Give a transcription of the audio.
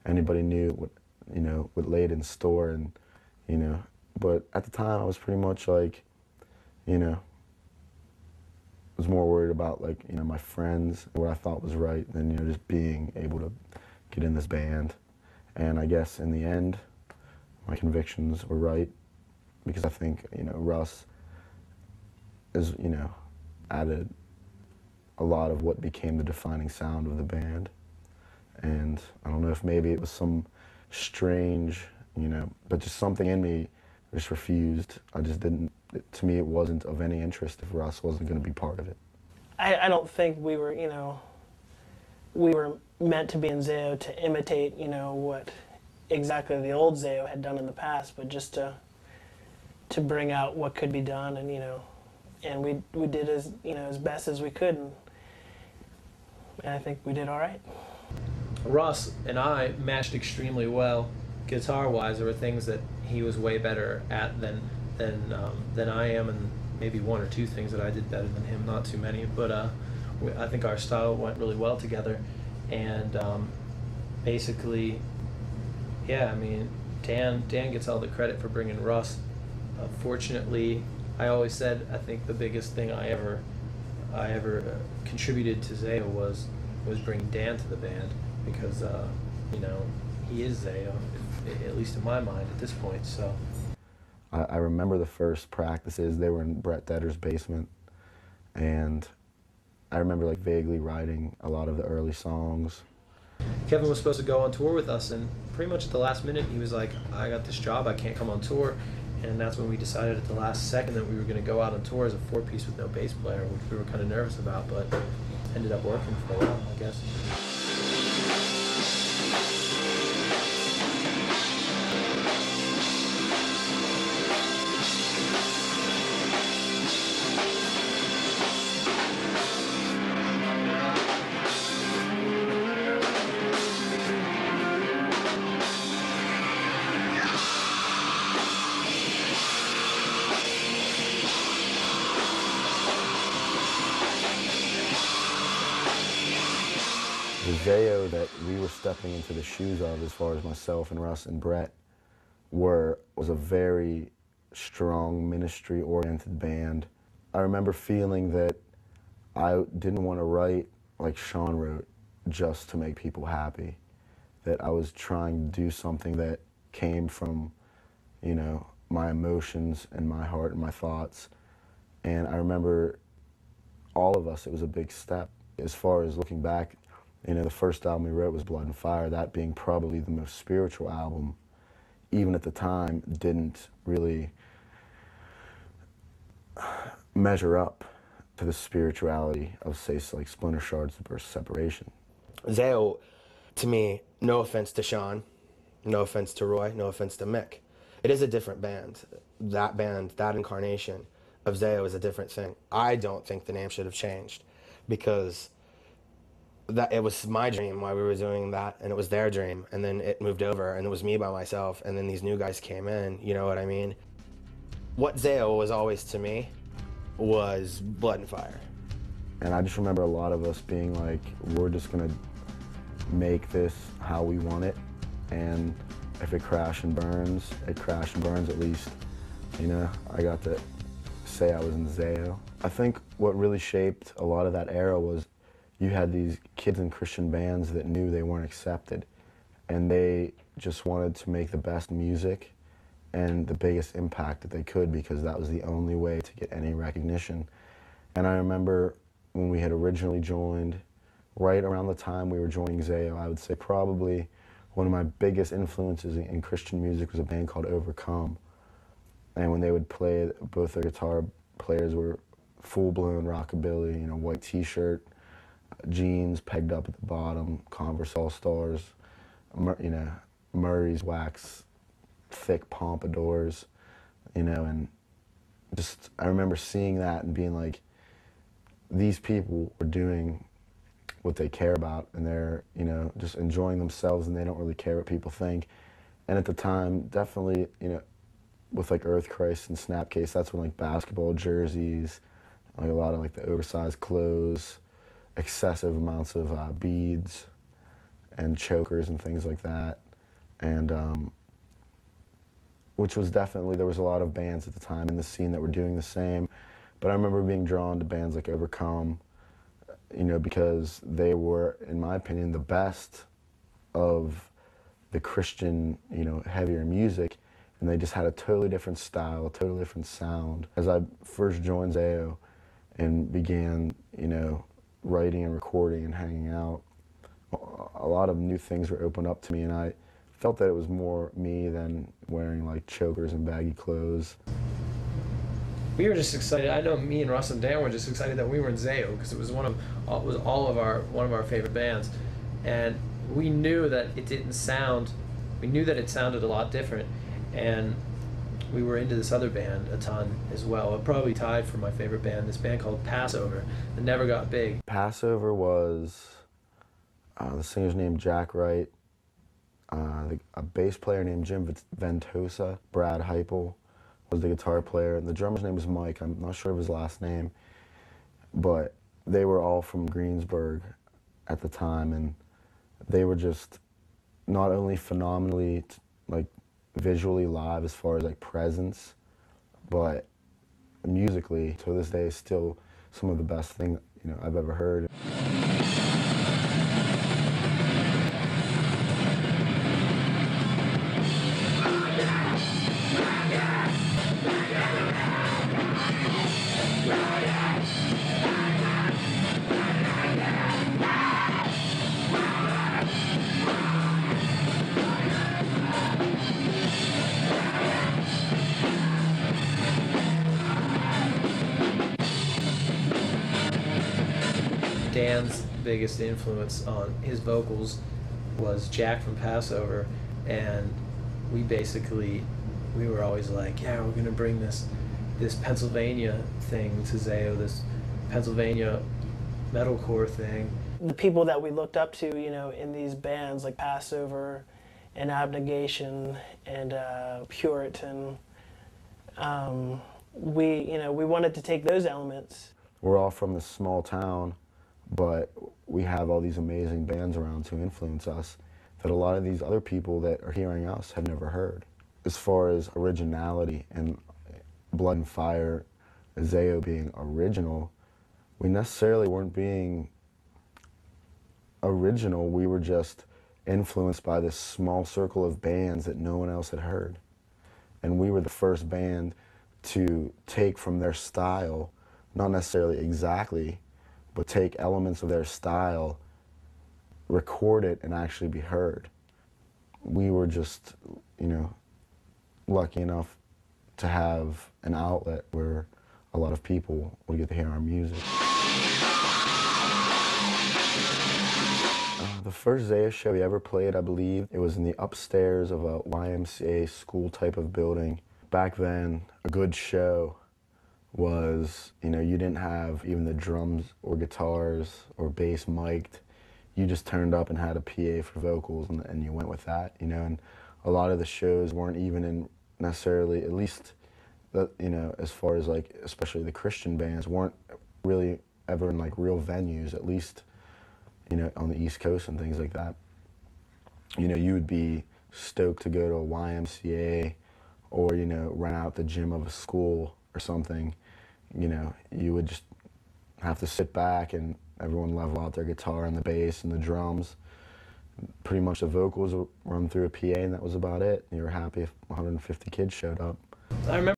anybody knew what, what laid in store, and, but at the time I was pretty much like, was more worried about like, my friends, what I thought was right than, just being able to get in this band. And I guess in the end, my convictions were right, because I think, Russ is, added a lot of what became the defining sound of the band. And I don't know if maybe it was some strange, but just something in me just refused. I just didn't, to me it wasn't of any interest if Russ wasn't going to be part of it. I don't think we were, we were meant to be in Zao to imitate, what exactly the old Zao had done in the past, but just to bring out what could be done, and and we did as best as we could, and I think we did all right. Russ and I matched extremely well, guitar-wise. There were things that he was way better at than I am, and maybe one or two things that I did better than him. Not too many, but I think our style went really well together, and basically, yeah. I mean, Dan gets all the credit for bringing Russ. Fortunately, I always said I think the biggest thing I ever contributed to Zao was bringing Dan to the band, because he is Zao, at least in my mind at this point. So I remember the first practices. They were in Brett Detter's basement, and I remember like vaguely writing a lot of the early songs. Kevin was supposed to go on tour with us, and pretty much at the last minute he was like, I got this job, I can't come on tour. And that's when we decided at the last second that we were going to go out on tour as a four-piece with no bass player, which we were kind of nervous about, but ended up working for a while, I guess. The Zao that we were stepping into the shoes of, as far as myself and Russ and Brett, was a very strong ministry-oriented band. I remember feeling that I didn't want to write like Sean wrote just to make people happy, that I was trying to do something that came from, my emotions and my heart and my thoughts. And I remember all of us, it was a big step. As far as looking back, the first album we wrote was Blood and Fire, that being probably the most spiritual album, even at the time, didn't really measure up to the spirituality of, say, like Splinter Shards versus Separation. Zao, to me, no offense to Sean, no offense to Roy, no offense to Mick, it is a different band. That band, that incarnation of Zao is a different thing. I don't think the name should have changed, because that it was my dream while we were doing that, and it was their dream, and then it moved over, and it was me by myself, and then these new guys came in, you know what I mean? What Zao was always to me was Blood and Fire. And I just remember a lot of us being like, we're just gonna make this how we want it, and if it crashes and burns, it crashes and burns. At least, I got to say I was in Zao. I think what really shaped a lot of that era was you had these kids in Christian bands that knew they weren't accepted, and they just wanted to make the best music and the biggest impact that they could, because that was the only way to get any recognition. And I remember when we had originally joined, right around the time we were joining Zao, I would say probably one of my biggest influences in Christian music was a band called Overcome. And when they would play, both their guitar players were full-blown rockabilly, white t-shirt, jeans pegged up at the bottom, Converse All-Stars, Murray's wax, thick pompadours, and just, I remember seeing that and being like, these people are doing what they care about, and they're, just enjoying themselves, and they don't really care what people think. And at the time, definitely, with like Earth Christ and Snapcase, that's when like basketball jerseys, like a lot of like the oversized clothes, excessive amounts of beads, and chokers and things like that. And which was definitely, there was a lot of bands at the time in the scene that were doing the same. But I remember being drawn to bands like Overcome, you know, because they were, in my opinion, the best of the Christian, you know, heavier music, and they just had a totally different style, a totally different sound. As I first joined Zao and began, you know, writing and recording and hanging out, a lot of new things were opened up to me, and I felt that it was more me than wearing like chokers and baggy clothes. We were just excited. I know me and Russ and Dan were just excited that we were in Zao because it was one of our favorite bands, and we knew that it didn't sound. We knew that it sounded a lot different, and we were into this other band a ton as well. It probably tied for my favorite band. This band called Passover that never got big. Passover was the singer's named Jack Wright, a bass player named Jim Ventosa, Brad Heipel was the guitar player, and the drummer's name was Mike. I'm not sure of his last name, but they were all from Greensburg at the time, and they were just not only phenomenally like visually live as far as like presence, but musically to this day still some of the best thing, you know, I've ever heard. Dan's biggest influence on his vocals was Jack from Passover, and we were always like, yeah, we're gonna bring this Pennsylvania thing to Zao, this Pennsylvania metalcore thing. The people that we looked up to, you know, in these bands like Passover and Abnegation and Puritan, we wanted to take those elements. We're all from this small town, but we have all these amazing bands around to influence us that a lot of these other people that are hearing us have never heard. As far as originality and Blood and Fire, Zao being original, we necessarily weren't being original, we were just influenced by this small circle of bands that no one else had heard. And we were the first band to take from their style, not necessarily exactly, but take elements of their style, record it, and actually be heard. We were just, you know, lucky enough to have an outlet where a lot of people would get to hear our music. The first Zao show we ever played, I believe, it was in the upstairs of a YMCA school type of building. Back then, a good show was, you know, you didn't have even the drums or guitars or bass mic'd. You just turned up and had a PA for vocals, and you went with that, you know. And a lot of the shows weren't even in necessarily, at least, you know, as far as like, especially the Christian bands, weren't really ever in like real venues, at least, you know, on the East Coast and things like that. You know, you would be stoked to go to a YMCA or, you know, rent out the gym of a school or something. You know, you would just have to sit back and everyone level out their guitar and the bass and the drums. Pretty much the vocals would run through a PA, and that was about it. You were happy if 150 kids showed up. I remember